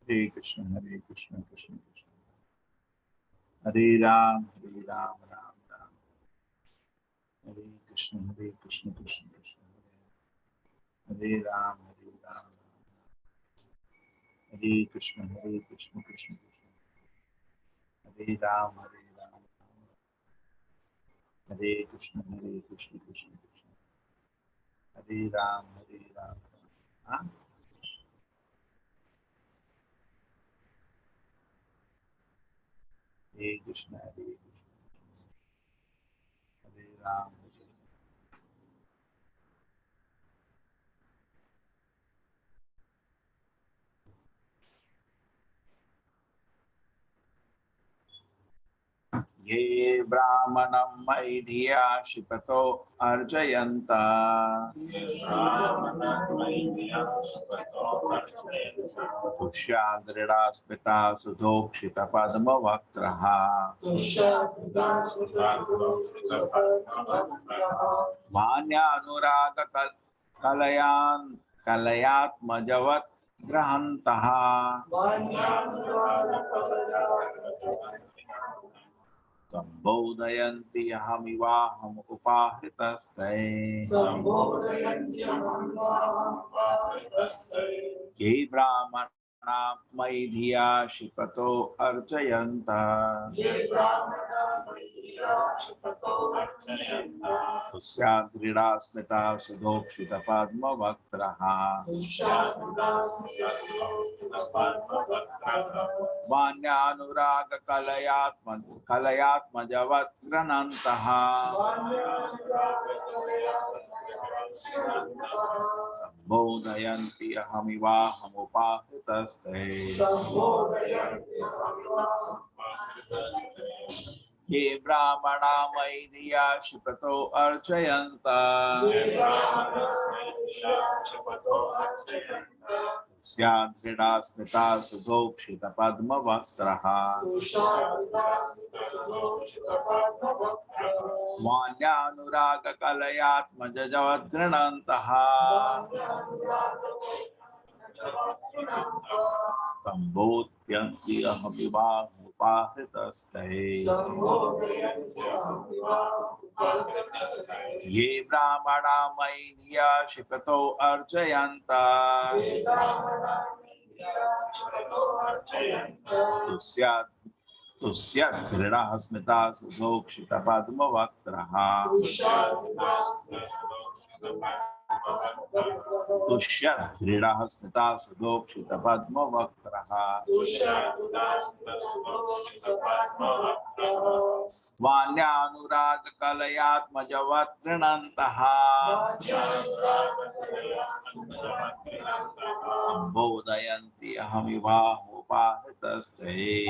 Hare Krishna, Krishna Krishna. Hare Ram, Ram Ram. Hare Krishna, Krishna Krishna Krishna. Hare Ram, Hare Krishna, Krishna Krishna Krishna. Hare Ram, Hare Krishna, Krishna Krishna Krishna. Hare Ram, Ram. Huh? Hare Krishna, Hare Ram. Ye Brahmanam Maidhiya Shipato Arjayanta Tushyadrida Smita Sudhokshita Padma Vaktraha Manya Kalayan Kalayatmajavat Grahantaha Sambodhayanti Ahamivaham Upahitastai Ye Brahmana Maidhiya Shipato Arjayanta Usyadrida Smita Sudhokshita Padma Vaktraha Vanyanuraga Kalayatmajavat Granantaha Sambodhayanti Ahamivaham Upahitastai Ye Brahmana Maidhiya Shipato Archayanta Syadrida Smita Sudhokshita Padma Vaktraha Manyanuraga Kalayatmajavat Granantaha Sambodhyanti Ahamivaham Upahitastai Ye Brahmana Maidhiya Shipato Archayanta Tusyat Dhrida Smita Sudhokshita Padma Vaktraha Tusyat Dhrida Smita Sudhokshita Padma Vaktraha Vanyanuraga Kalayatmajavat Granantaha Sambodhayanti Ahamivaham Upahitastai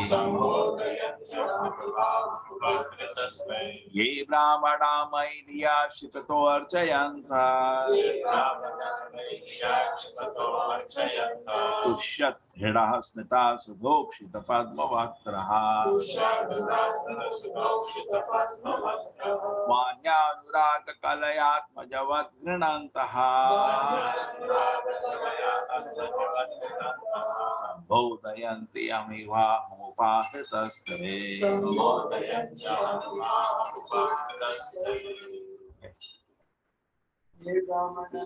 Ye Brahmana Maidhiya Shipato Archayanta Tushyat Dhrida Smita Sudhokshita Padma Vaktraha Manyanuraga Kalayatmajavat Granantaha Sambodhayanti Ahamivaham Upahitastai Ye Brahmana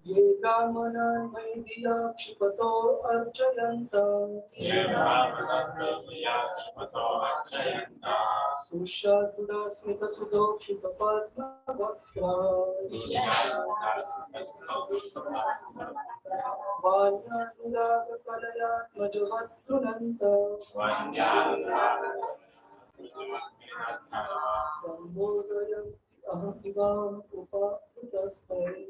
Ye Brahmanan Vaidya Kshipato Archayanta Sushatuda Smita Sudokshita Padma Bhaktra Vanyanuraga Kalayat Majavattunanta Sambodayam Aham Ivam Upavitastai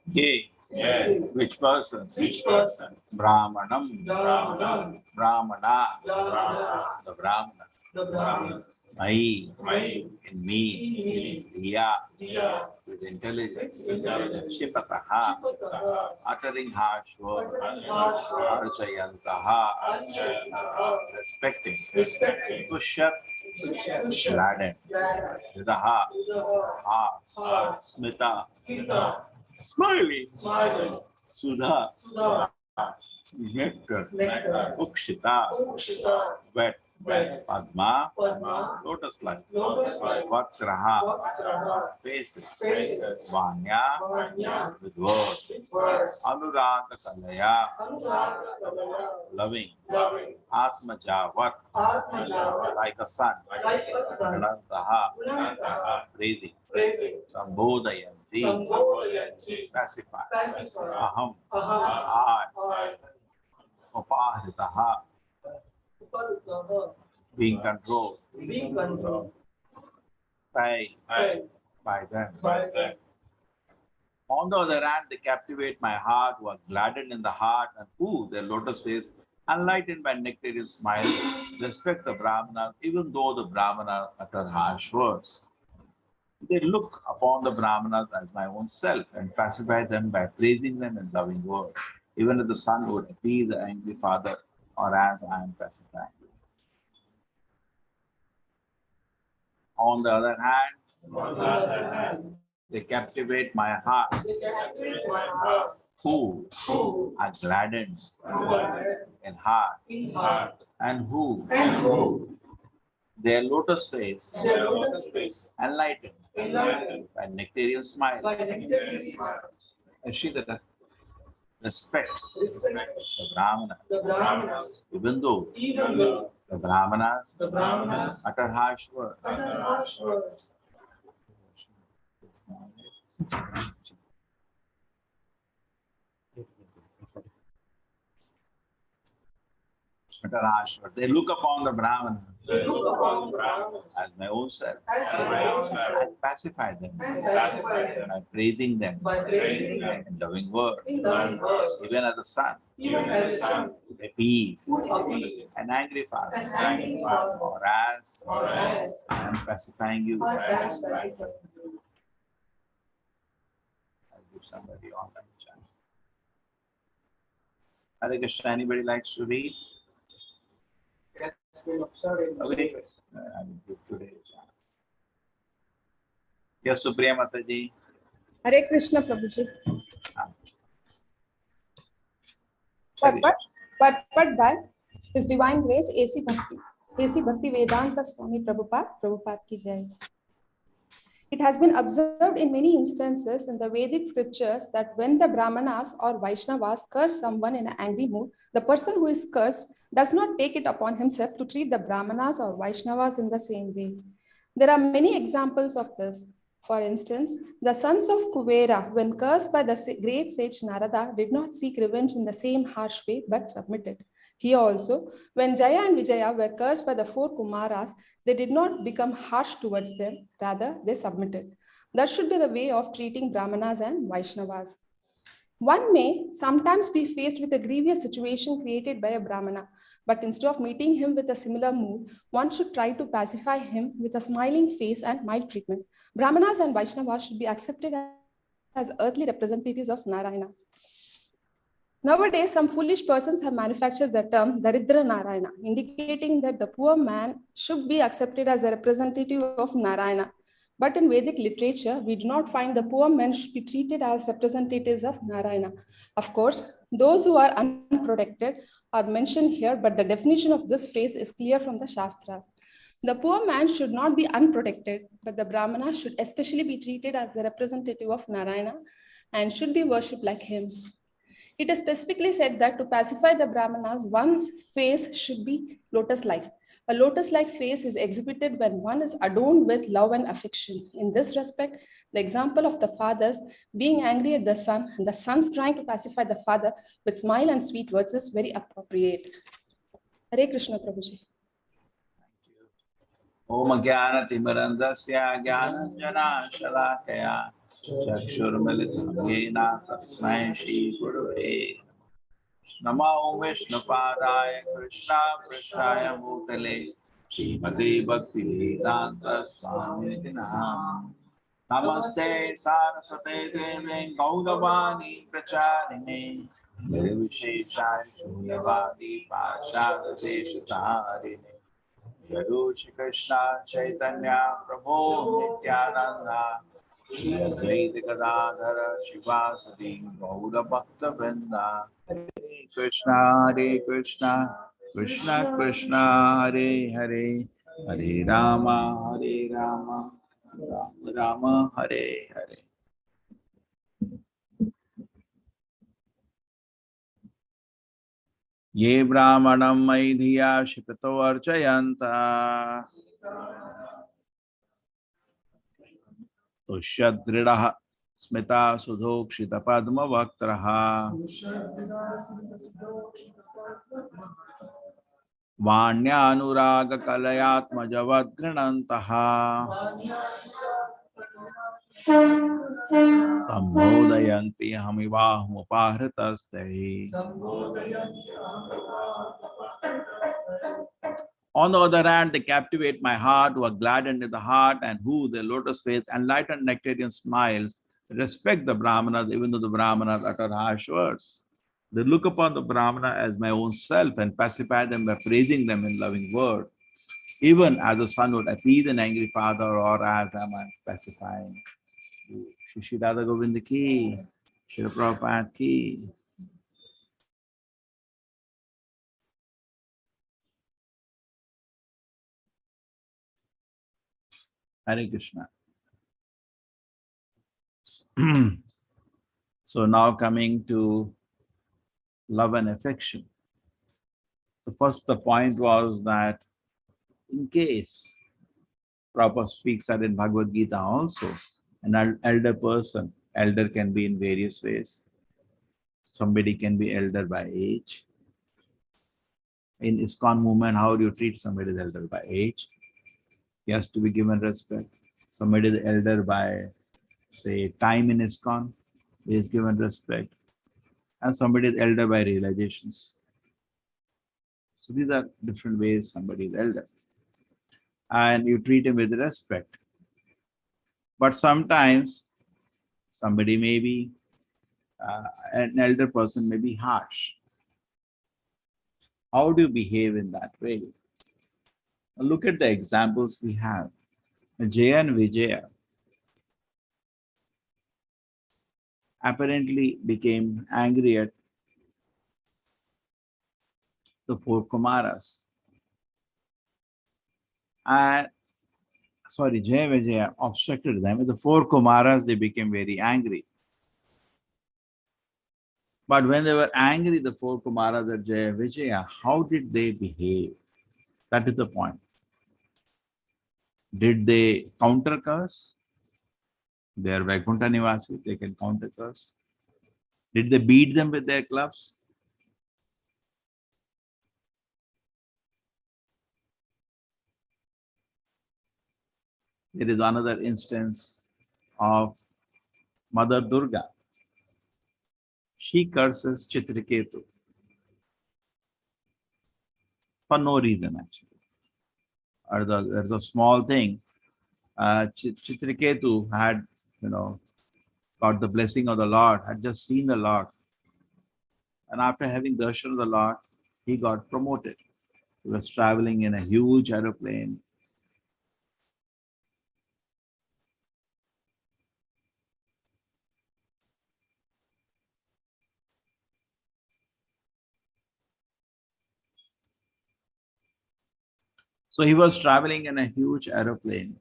Ye. Which persons? Brahmanam. Brahmana. The Brahmana. Mai. In me. Diya. With intelligence. Shipataha. Uttering harsh words. Archayantaha. Respecting. Pushat. Gladden. Vidaha. Heart. Smita. Smiling. Sudha. Nectar. Ukshita. Wet. Padma. Lotus-like. Vakraha. Faces. Vanya. With words. Anuraga Kalaya. Loving. Atmajavat. Like a sun. Anantaha. Praising. Sambodhayanti. Pacify. Aham. I. Upahitaha. Being controlled. By them. On the other hand, they captivate my heart, who are gladdened in the heart, and who, their lotus face, enlightened by nectarian smile, respect the Brahmanas, even though the Brahmanas utter harsh words. They look upon the Brahmanas as my own self and pacify them by praising them in loving words, even if the son would appease the angry father, or as I am pacified. On the other hand, they captivate my heart, who are gladdened in heart, and who their lotus face enlightened by nectarian smile. I see that respect respect the Brahmanas, even though the Brahmanas utter harsh words. utter harsh words. Utter harsh words. They look upon the Brahmanas They look upon the Brahmanas as my own self as my own self and pacify them and pacify them by praising them by praising them in loving words. in loving words. Even as a son, Even as a son, a peace, who appease an angry father, an angry father, or as or as I am pacifying you. I am pacifying you. I'll give somebody online chance. Hare Krishna, anybody likes to read? Yes, sorry. Okay, I will give today a chance. Yes, Supriya Mataji. Hare Krishna Prabhuji. Chali. Purport by His Divine Grace AC Bhakti Vedanta Swami Prabhupada ki jai. It has been observed in many instances in the Vedic scriptures that when the Brahmanas or Vaishnavas curse someone in an angry mood, the person who is cursed does not take it upon himself to treat the Brahmanas or Vaishnavas in the same way. There are many examples of this. For instance, the sons of Kuvera, when cursed by the great sage Narada, did not seek revenge in the same harsh way but submitted. Here also, when Jaya and Vijaya were cursed by the four Kumaras, they did not become harsh towards them, rather, they submitted. That should be the way of treating Brahmanas and Vaishnavas. One may sometimes be faced with a grievous situation created by a Brahmana, but instead of meeting him with a similar mood, one should try to pacify him with a smiling face and mild treatment. Brahmanas and Vaishnavas should be accepted as earthly representatives of Narayana. Nowadays, some foolish persons have manufactured the term Daridra Narayana, indicating that the poor man should be accepted as a representative of Narayana. But in Vedic literature, we do not find the poor men should be treated as representatives of Narayana. Of course, those who are unprotected are mentioned here, but the definition of this phrase is clear from the Shastras. The poor man should not be unprotected, but the Brahmana should especially be treated as a representative of Narayana and should be worshipped like him. It is specifically said that to pacify the Brahmanas, one's face should be lotus-like. A lotus-like face is exhibited when one is adorned with love and affection. In this respect, the example of the fathers being angry at the son and the sons trying to pacify the father with smile and sweet words is very appropriate. Hare Krishna Prabhuji. Om Jnana Timirandasya Jnananjana Shalakaya Chakshurmilitam Yena Tasmai Shri Gurave Namo Vishnu Padaya Krishna Prasthaya Bhutale Srimati Bhakti Vedanta Swami Dinam Namaste Saraswate Deve Gaudavani Pracharine Nirvisheshaya Shunyavadi Pashad Deshatarine Yadu Shri Krishna Chaitanya Prabhu Nityananda Shri Advaita Gadadhara Shivasati Gaura Bhakta Vrinda Hare Krishna Krishna Krishna Hare Hare Hare Rama Rama Rama Hare Hare. Ye Brahmanam Maidhiya Shipito Archayanta Tushadridaha Smita Sudhokshita Padma Vaktraha Vanya Kalayatma Javadgranantaha Sambhodayanti Hamivahum Upahritaste. On the other hand, they captivate my heart, who are gladdened in the heart, and who, their lotus face, enlightened nectarian smiles, respect the Brahmanas, even though the Brahmanas utter harsh words. They look upon the Brahmana as my own self and pacify them by praising them in loving words, even as a son would appease an angry father, or as am I pacifying you. Shri Radha Govinda ki, Shri Prabhupada ki. Hare Krishna. So now coming to love and affection. So first the point was that in case Prabhupada speaks that in Bhagavad Gita also, an elder person, elder can be in various ways. Somebody can be elder by age. In ISKCON movement, how do you treat somebody as elder by age? He has to be given respect. Somebody is elder by, say, time in ISKCON, he is given respect. And somebody is elder by realizations. So these are different ways somebody is elder. And you treat him with respect. But sometimes somebody may be, an elder person may be harsh. How do you behave in that way? Look at the examples we have. Jaya and Vijaya apparently became angry at the four Kumaras. And sorry, Jaya and Vijaya obstructed them. With the four Kumaras, they became very angry. But when they were angry, the four Kumaras at Jaya and Vijaya, how did they behave? That is the point. Did they counter curse? They are Vaikuntha Nivasi, they can counter curse. Did they beat them with their clubs? There is another instance of Mother Durga. She curses Chitraketu for no reason actually. Or there's a small thing. Chitraketu had, got the blessing of the Lord, had just seen the Lord. And after having darshan of the Lord, he got promoted. He was traveling in a huge aeroplane. So he was traveling in a huge aeroplane.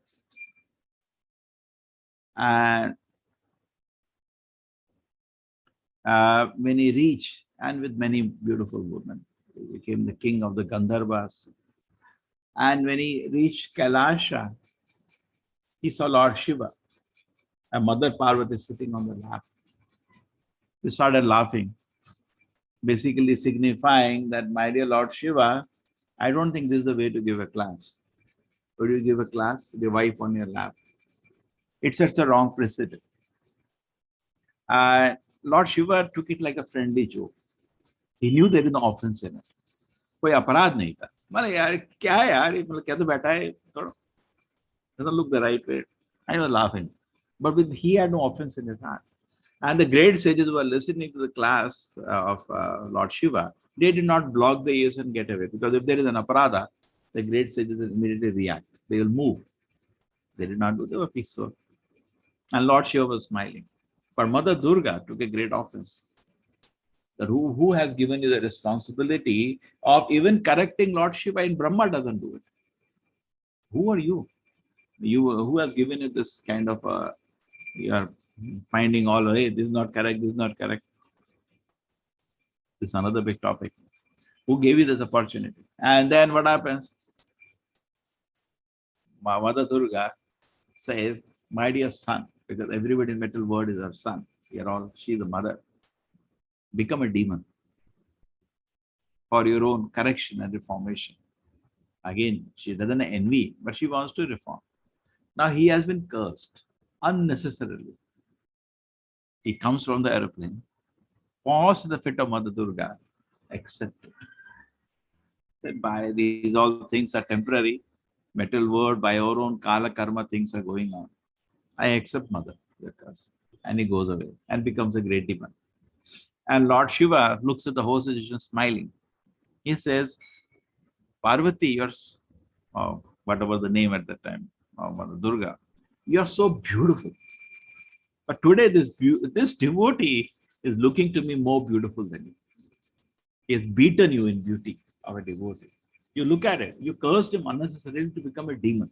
And when he reached, and with many beautiful women, he became the king of the Gandharvas. And when he reached Kailasha, he saw Lord Shiva, and Mother Parvati sitting on the lap. He started laughing, basically signifying that, my dear Lord Shiva, I don't think this is the way to give a class. Would you give a class with your wife on your lap? It sets a wrong precedent. Lord Shiva took it like a friendly joke. He knew there is no offense in it. कोई अपराध नहीं था. मैंने यार क्या है यार, मतलब क्या तो बैठा है, doesn't look the right way. I was laughing, but he had no offense in his heart. And the great sages who were listening to the class of Lord Shiva, they did not block the ears and get away, because if there is an aparada, the great sages will immediately react. They will move. They did not do. They were peaceful. And Lord Shiva was smiling. But Mother Durga took a great offense. That who has given you the responsibility of even correcting Lord Shiva, in Brahma doesn't do it. Who are you? Who has given you this kind of you are finding all, hey, this is not correct, this is not correct. This is another big topic. Who gave you this opportunity? And then what happens? Mother Durga says, my dear son, because everybody in metal world is her son. She is the mother. Become a demon for your own correction and reformation. Again, she doesn't envy, but she wants to reform. Now he has been cursed unnecessarily. He comes from the aeroplane, falls in the fit of Mother Durga, accept it. Said, by these all things are temporary. Metal world, by our own kala karma, things are going on. I accept Mother, the curse. And he goes away and becomes a great demon. And Lord Shiva looks at the whole situation smiling. He says, Parvati, yours, whatever the name at that time, Mother Durga, you are so beautiful. But today this devotee is looking to me more beautiful than you. He has beaten you in beauty of a devotee. You look at it, you cursed him unnecessarily to become a demon.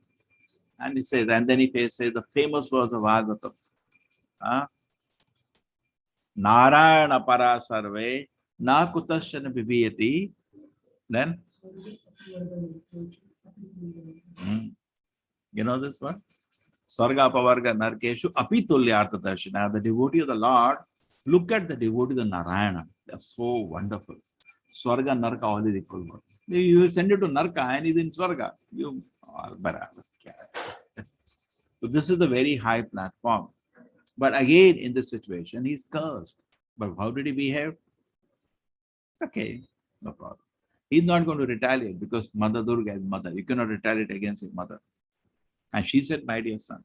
And he says, and then he says the famous verse of Bhagavatam. Narayana para sarve Na kutasyana bibiyati. Then, you know this one? Swarga Pavarga Narkeshu Apitulyartha Darshana. The devotee of the Lord, look at the devotee of the Narayana. They're so wonderful. Swarga Narka all is equal. You send it to Narka and he's in Swarga. You are barabar. So this is the very high platform. But again, in this situation, he's cursed. But how did he behave? Okay, no problem. He's not going to retaliate because Mother Durga is mother. You cannot retaliate against your mother. And she said, my dear son.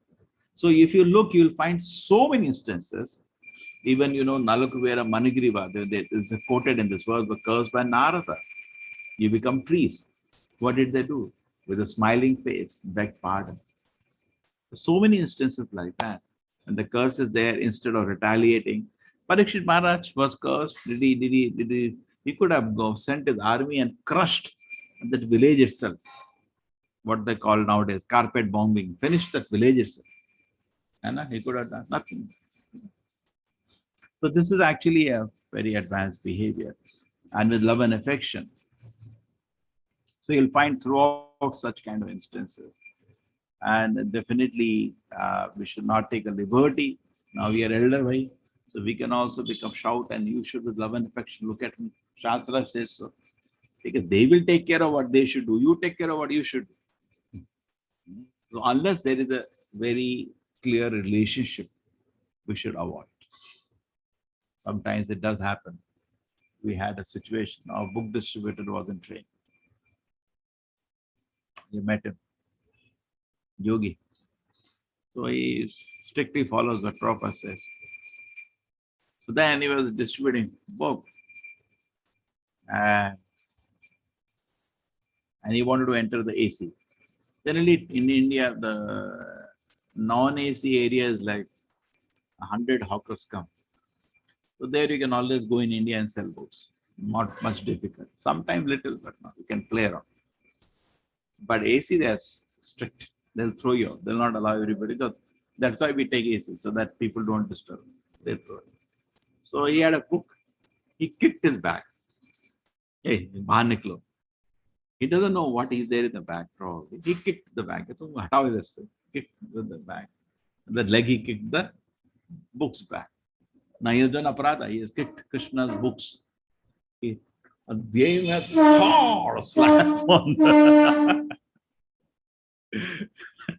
So if you look, you'll find so many instances. Even, Nalakuvera Manigriva, is quoted in this verse, were cursed by Narada. You become priests. What did they do? With a smiling face, beg pardon. So many instances like that. And the curse is there instead of retaliating. Parikshit Maharaj was cursed. He could have sent his army and crushed that village itself. What they call nowadays, carpet bombing. Finished that village itself. And he could have done nothing. So this is actually a very advanced behavior. And with love and affection. So you'll find throughout such kind of instances. And definitely, we should not take a liberty. Now we are elder, bhai, so we can also become shout, and you should with love and affection look at me. Shastra says so. Because they will take care of what they should do. You take care of what you should do. So unless there is a very clear relationship, we should avoid. Sometimes it does happen. We had a situation, our book distributor was in train. You met him. Yogi. So he strictly follows what Prabhupada says. So then he was distributing book. And he wanted to enter the AC. Generally in India, the non-AC area is like 100 hawkers come. So there you can always go in India and sell books. Not much difficult. Sometimes little, but no, you can play around. But AC, they are strict. They'll throw you out. They'll not allow everybody. That's why we take AC, so that people don't disturb. They throw it. So he had a book. He kicked his bag. Hey, bahar niklo. He doesn't know what is there in the bag, probably. He kicked the bag. So, how is it? Kicked the bag. The leg he kicked the books back. Now he has done aparadha. He has kicked Krishna's books. He gave him a hard slap on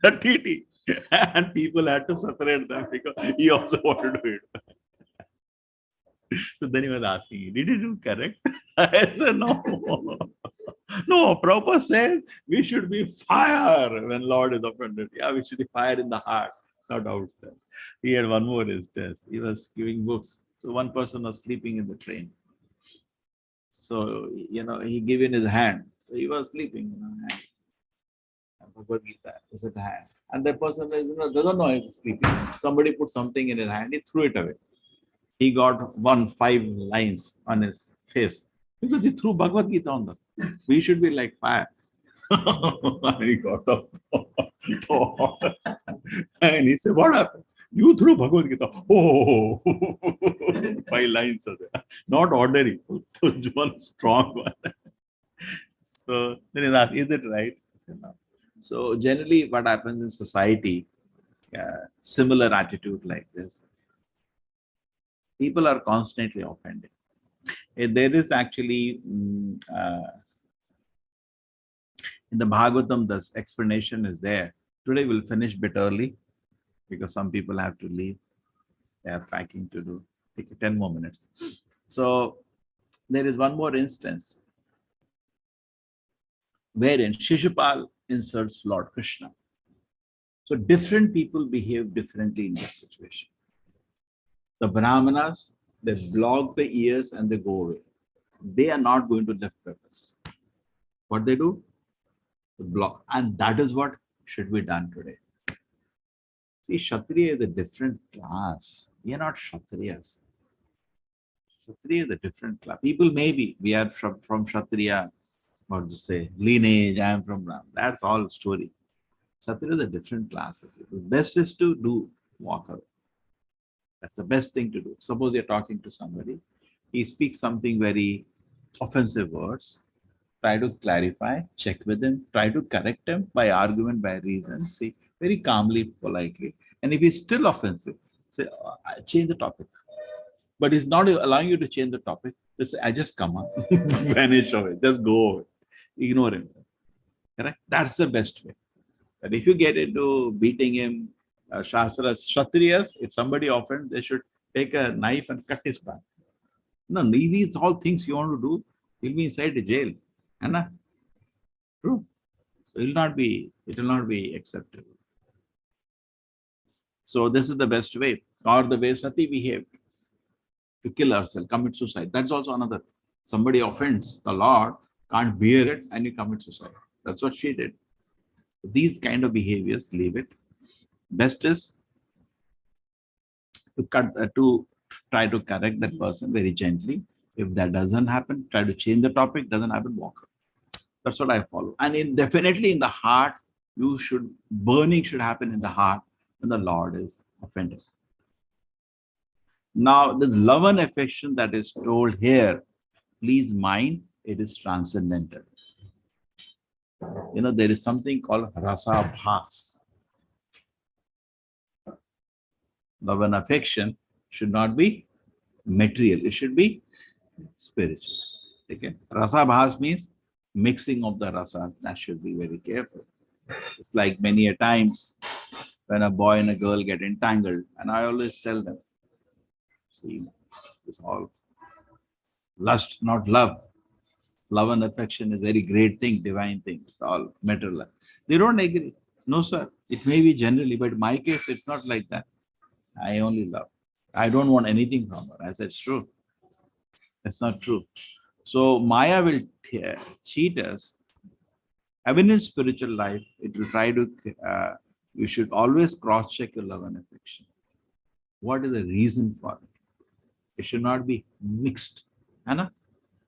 the TT. And people had to separate them because he also wanted to do it. So then he was asking, did you do correct? I said, no. No, Prabhupada says we should be fire when Lord is offended. Yeah, we should be fire in the heart, not outside. He had one more instance. He was giving books. So one person was sleeping in the train. So, he gave in his hand. So he was sleeping in his hand. Bhagavad Gita is at hand. And that person doesn't know he's sleeping. Somebody put something in his hand, he threw it away. He got 5 lines on his face because he threw Bhagavad Gita on them. We should be like fire. And he got up. And he said, what happened? You threw Bhagavad Gita. Oh, 5 lines are there. Not ordinary. One strong one. So then he asked, is it right? I said, no. So generally what happens in society, similar attitude like this, people are constantly offended. There is actually, in the Bhagavatam, this explanation is there. Today we'll finish a bit early because some people have to leave. They are packing to do. Take 10 more minutes. So there is one more instance wherein Shishupal insults Lord Krishna. So different people behave differently in that situation. The Brahmanas, they block the ears and they go away. They are not going to lift weapons. What they do? They block. And that is what should be done today. See, Kshatriya is a different class. We are not Kshatriyas. Kshatriya is a different class. People maybe, we are from Kshatriya, what to say, lineage, I am from Ram. That's all story. Kshatriya is a different class. The best is to walk away. That's the best thing to do. Suppose you're talking to somebody he speaks something very offensive words, try to clarify, check with him, try to correct him by argument, by reason, see, very calmly, politely. And if he's still offensive, say, change the topic. But he's not allowing you to change the topic. Just say, I just come up, vanish away, just go away, ignore him. Correct? That's the best way. But if you get into beating him, Shastra, Kshatriyas, if somebody offends, they should take a knife and cut his back. No, these all things you want to do, he'll be inside the jail. Anna? True. So it will not be acceptable. So this is the best way, or the way Sati behaved to kill herself, commit suicide. That's also another. Somebody offends the Lord, can't bear it, and you commit suicide. That's what she did. These kind of behaviors, leave it. Best is to try to correct that person very gently. If that doesn't happen, try to change the topic. Doesn't happen, walk away. That's what I follow. And definitely in the heart, burning should happen in the heart when the Lord is offended. Now, the love and affection that is told here, please mind, it is transcendental. There is something called rasa bhas. Love and affection should not be material. It should be spiritual. Okay? Rasa bhas means mixing of the rasa. That should be very careful. It's like many a times when a boy and a girl get entangled, and I always tell them, see, it's all lust, not love. Love and affection is a very great thing, divine thing. It's all material. They don't agree. No, sir. It may be generally, but in my case, it's not like that. I only love. I don't want anything from her. I said, it's true. It's not true. So Maya will cheat us. Even in spiritual life, it will try to, you should always cross-check your love and affection. What is the reason for it? It should not be mixed. Anna?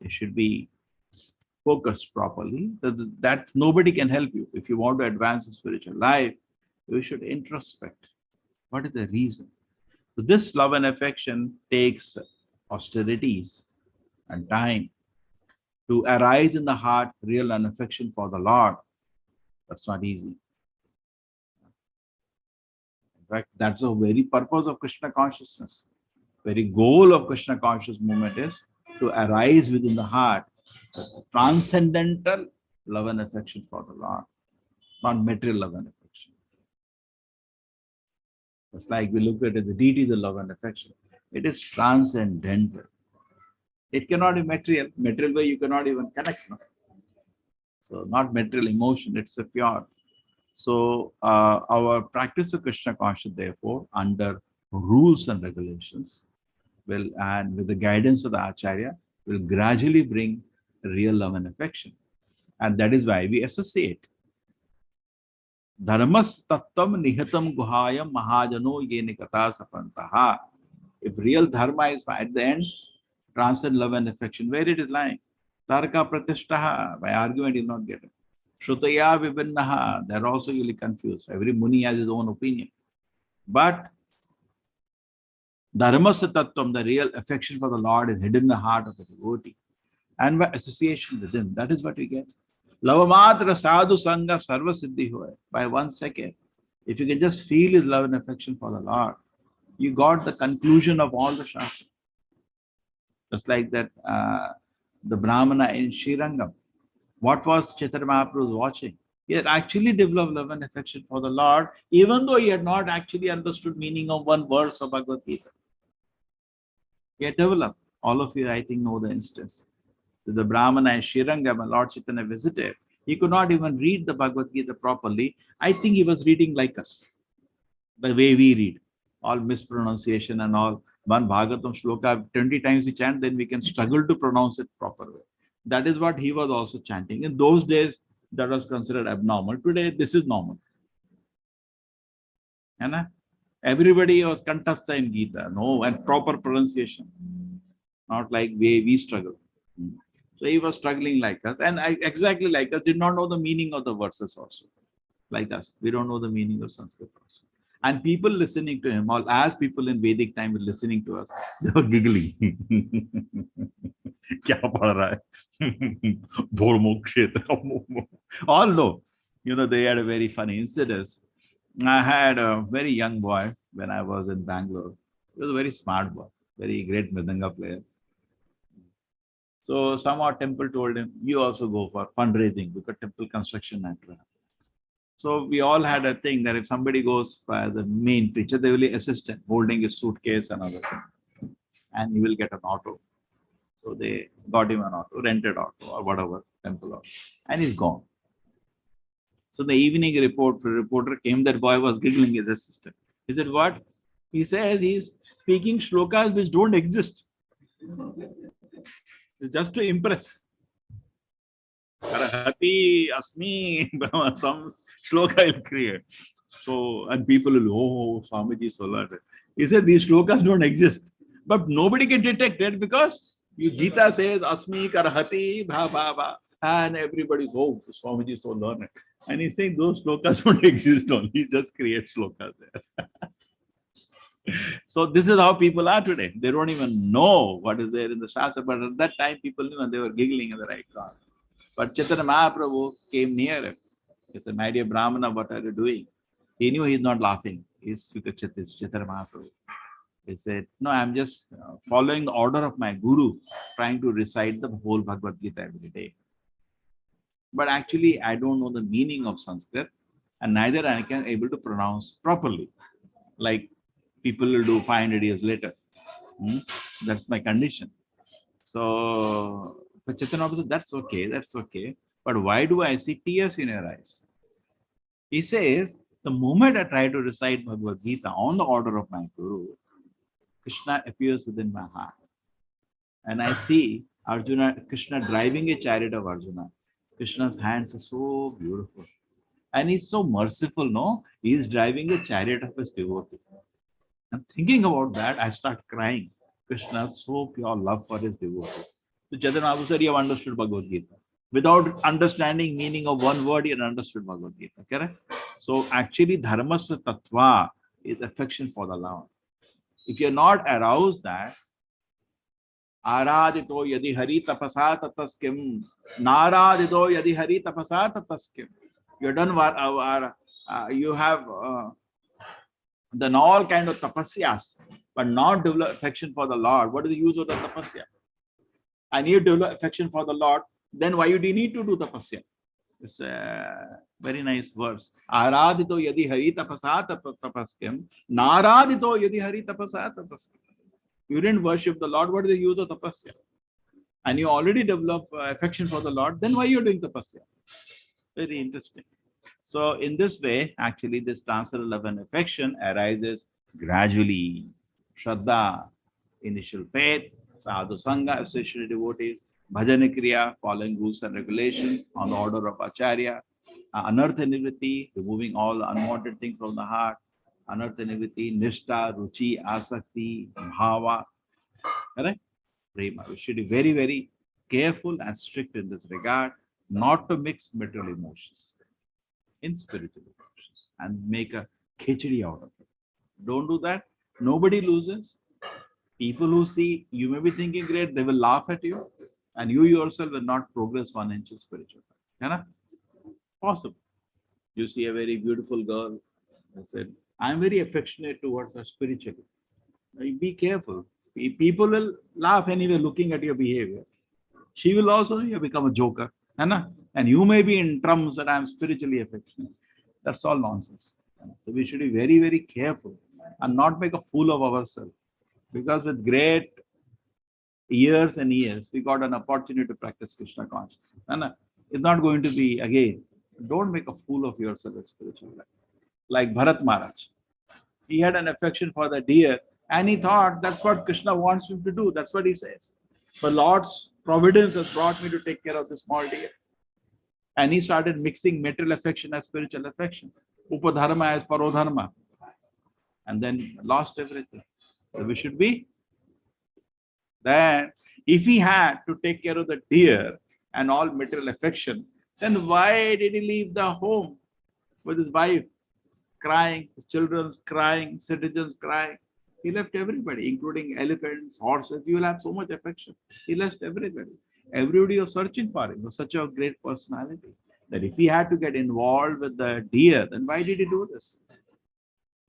It should be focused properly. That nobody can help you. If you want to advance in spiritual life, you should introspect. What is the reason? So this love and affection takes austerities and time to arise in the heart, real and affection for the Lord. That's not easy. In fact, that's the very purpose of Krishna consciousness. Very goal of Krishna conscious movement is to arise within the heart transcendental love and affection for the Lord, not material love and affection. It's like we look at it, the deities of love and affection. It is transcendental. It cannot be material. Material way you cannot even connect. No? So not material emotion, it's a pure. So our practice of Krishna consciousness, therefore, under rules and regulations, will, and with the guidance of the Acharya, will gradually bring real love and affection. And that is why we associate. Dharmas tattvam nihatam guhayam mahajano ye nikata sapantaha. If real dharma is at the end, transcend love and affection, where it is lying? Tarka pratishtaha, by argument you will not get it. Shrutaya vibhinnaha, they are also really confused. Every muni has his own opinion. But dharmasya tattvam, the real affection for the Lord, is hidden in the heart of the devotee. And by association with him, that is what we get. Lavamatra sadhu sangha sarva siddhi hoy. By 1 second, if you can just feel his love and affection for the Lord, you got the conclusion of all the Shastra. Just like that, the Brahmana in Srirangam. What was Chaitanya Mahaprabhu watching? He had actually developed love and affection for the Lord, even though he had not actually understood meaning of one verse of Bhagavad Gita. He had developed. All of you, I think, know the instance. The Brahmana in Srirangam, when Lord Chaitanya visited, he could not even read the Bhagavad Gita properly. I think he was reading like us, the way we read. All mispronunciation and all. One Bhagavatam shloka, 20 times we chant, then we can struggle to pronounce it properly. That is what he was also chanting. In those days, that was considered abnormal. Today, this is normal. And everybody was kantastha in Gita, no, and proper pronunciation. Not like way we struggle. So he was struggling like us, and exactly like us, did not know the meaning of the verses also. Like us, we don't know the meaning of Sanskrit also. And people listening to him, or as people in Vedic time were listening to us, they were giggling. Kya pad raha hai? Dharma kshetra. All know, they had a very funny incident. I had a very young boy when I was in Bangalore. He was a very smart boy, very great Mridanga player. So somehow temple told him, you also go for fundraising because temple construction matter. So we all had a thing that if somebody goes as a main preacher, they will assist him holding his suitcase and other thing. And he will get an auto. So they got him an auto, rented auto or whatever, temple auto. And he's gone. So the evening reporter came, that boy was giggling his assistant. He said, what? He says he's speaking shlokas which don't exist. It's just to impress. Karahati, Asmi, some shloka will create. So, and people will, oh, Swamiji so learned. He said these shlokas don't exist. But nobody can detect it because Gita says Asmi, Karahati, Bha, Bha, Bha. And everybody's, oh, Swamiji so learned. And he's saying those shlokas don't exist only. He just creates shlokas there. So this is how people are today. They don't even know what is there in the Shastra, but at that time people knew and they were giggling in the right corner. But Chaitanya Mahaprabhu came near him. He said, my dear Brahmana, what are you doing? He knew he's not laughing. He's because Chaitanya Mahaprabhu. He said, no, I'm just following the order of my guru, trying to recite the whole Bhagavad Gita every day. But actually, I don't know the meaning of Sanskrit, and neither I can able to pronounce properly. Like people will do 500 years later. That's my condition. So, but Chaitanya said, that's okay. But why do I see tears in your eyes? He says, the moment I try to recite Bhagavad Gita on the order of my Guru, Krishna appears within my heart. And I see Krishna driving a chariot of Arjuna. Krishna's hands are so beautiful. And he's so merciful, no? He's driving a chariot of his devotee. And thinking about that, I start crying. Krishna's so pure love for his devotee. So Chaitanya Mahaprabhu said, you have understood Bhagavad Gita. Without understanding meaning of one word, you have understood Bhagavad Gita. Correct? So actually, dharmasya tattva is affection for the Lord. If you're not aroused that, aradito yadi hari tapasa tataskim, naradito yadi hari tapasa tataskim. You're done, you have done all kind of tapasyas, but not develop affection for the Lord. What is the use of the tapasya? I need to develop affection for the Lord. Then why do you need to do tapasya? It's a very nice verse. Aradito yadi hari tapasa tapaskim, naradito yadi hari tapasa tataskim. You didn't worship the Lord. What is the use of tapasya? And you already develop affection for the Lord. Then why are you doing tapasya? Very interesting. So in this way, actually, this transcendental love and affection arises gradually. Shraddha, initial faith, sadhu sangha, associated devotees, bhajana kriya, following rules and regulations on the order of acharya, anartha nivritti, removing all the unwanted things from the heart, anartha nivritti, nishta, ruchi, asakti, bhava. Correct? Prema. We should be very, very careful and strict in this regard, not to mix material emotions in spiritual emotions and make a khichdi out of it. Don't do that. Nobody loses. People who see, you may be thinking great, they will laugh at you, and you yourself will not progress 1 inch spiritual. Possible. You see a very beautiful girl. I said, I'm very affectionate towards her spiritually. Be careful. People will laugh anyway looking at your behavior. She will also become a joker. And you may be in terms that I'm spiritually affectionate. That's all nonsense. So we should be very, very careful and not make a fool of ourselves. Because with great years and years, we got an opportunity to practice Krishna consciousness. It's not going to be again. Don't make a fool of yourself in spiritual life. Like Bharat Maharaj. He had an affection for the deer and he thought that's what Krishna wants him to do. That's what he says. But Lord's providence has brought me to take care of this small deer. And he started mixing material affection as spiritual affection. Upadharma as parodharma. And then lost everything. So we should be then. If he had to take care of the deer and all material affection, then why did he leave the home with his wife? crying, his children crying, citizens crying. He left everybody, including elephants, horses. You will have so much affection. He left everybody. Everybody was searching for him. He was such a great personality that if he had to get involved with the deer, then why did he do this?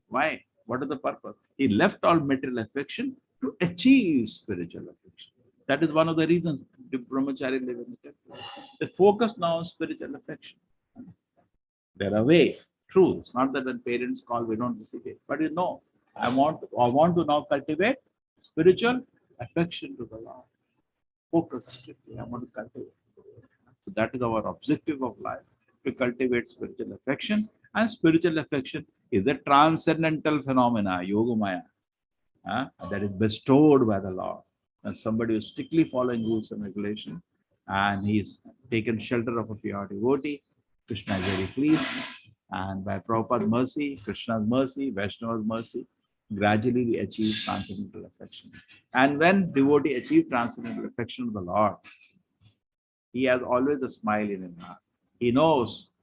Why? What is the purpose? He left all material affection to achieve spiritual affection. That is one of the reasons the brahmachari live in the temple. They focus now on spiritual affection. They're away. True. It's not that when parents call, we don't receive it. But you know, I want to now cultivate spiritual affection to the Lord. Focus strictly. I want to cultivate. So that is our objective of life, to cultivate spiritual affection. And spiritual affection is a transcendental phenomena, yogamaya, that is bestowed by the Lord. And somebody who is strictly following rules and regulations, and he is taken shelter of a pure devotee, Krishna is very pleased. And by Prabhupada's mercy, Krishna's mercy, Vaishnava's mercy, gradually we achieve transcendental affection. And when devotee achieves transcendental affection of the Lord, he has always a smile in his heart. He knows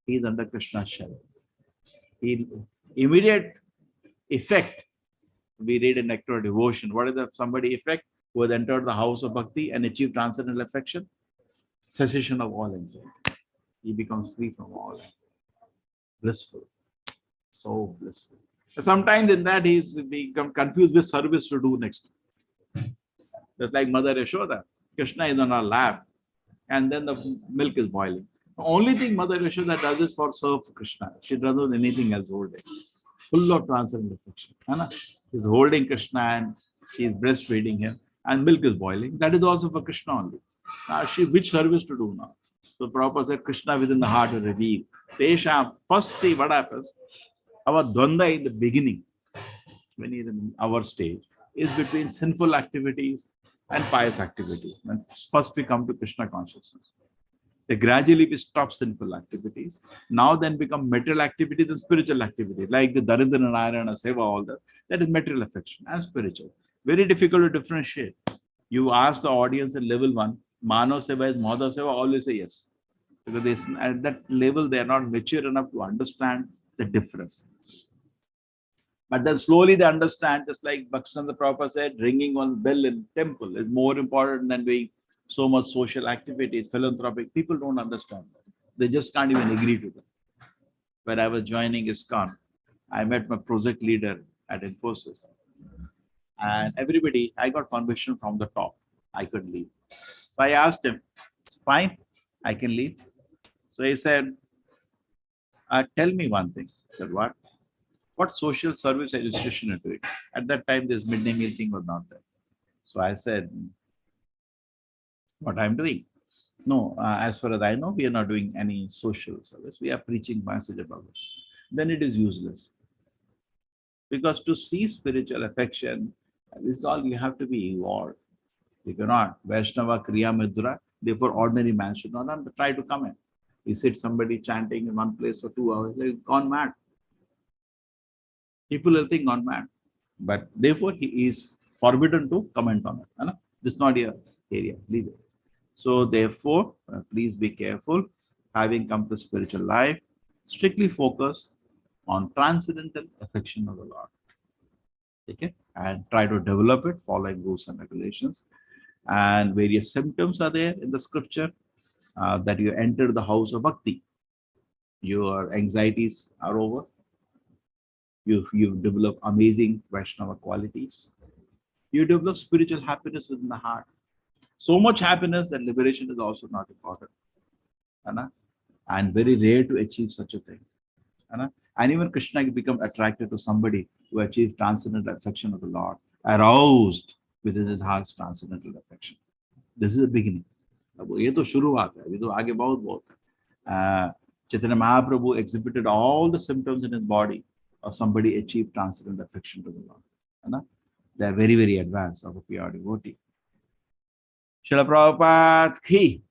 he is under Krishna's shelter. Immediate effect, we read in Nectar of Devotion. What is the somebody effect who has entered the house of bhakti and achieved transcendental affection? Cessation of all anxiety. He becomes free from all anxiety. Blissful. So blissful. Sometimes in that he becomes confused with service to do next. Just like Mother Yashoda. Krishna is on our lap and then the milk is boiling. The only thing Mother Yashoda does is for serve Krishna. She doesn't do anything else all day. Full of transcendental affection. She's holding Krishna and she's breastfeeding him and milk is boiling. That is also for Krishna only. Now which service to do now? So Prabhupada said Krishna within the heart will reveal. Tesham, first see what happens. Our dvanda in the beginning, when he's in our stage, is between sinful activities and pious activities. When first we come to Krishna consciousness. Then gradually we stop sinful activities. Now then become material activities and spiritual activities, like the Daridra Narayana Seva, all that. That is material affection and spiritual. Very difficult to differentiate. You ask the audience at level 1, Mano Seva is Madhav Seva, always say yes. Because at that level, they are not mature enough to understand the difference. But then slowly they understand, just like Bhaktivinoda Prabhupada said, ringing on bell in temple is more important than doing so much social activities, philanthropic. People don't understand that. They just can't even agree to that. When I was joining ISKCON, I met my project leader at Infosys. And everybody, I got permission from the top. I could leave. So I asked him, fine, I can leave. So he said, tell me one thing. I said, what? What social service registration are you doing? At that time, this midday meal thing was not there. So I said, what I'm doing? No, as far as I know, we are not doing any social service. We are preaching message about it. Then it is useless. Because to see spiritual affection, this is all you have to be evolved. You cannot. Vaishnava Kriya Mudra, therefore ordinary man should not try to come in. You sit somebody chanting in one place for 2 hours, they've gone mad. People will think gone mad. But therefore he is forbidden to comment on it. This is not your area. Leave it. So therefore, please be careful. Having come to spiritual life, strictly focus on transcendental affection of the Lord. Okay? And try to develop it following rules and regulations. And various symptoms are there in the scripture that you enter the house of bhakti. Your anxieties are over. You've developed amazing Vaishnava qualities. You develop spiritual happiness within the heart. So much happiness that liberation is also not important. And very rare to achieve such a thing. And even Krishna can become attracted to somebody who achieves transcendental affection of the Lord, aroused within his heart's transcendental affection. This is the beginning. ये तो शुरुआत है, अभी तो आगे बहुत है. Chaitanya Mahaprabhu exhibited all the symptoms in his body of somebody achieved transcendental affection to the Lord. They are very, very advanced of a pure devotee. Srila Prabhupada ki.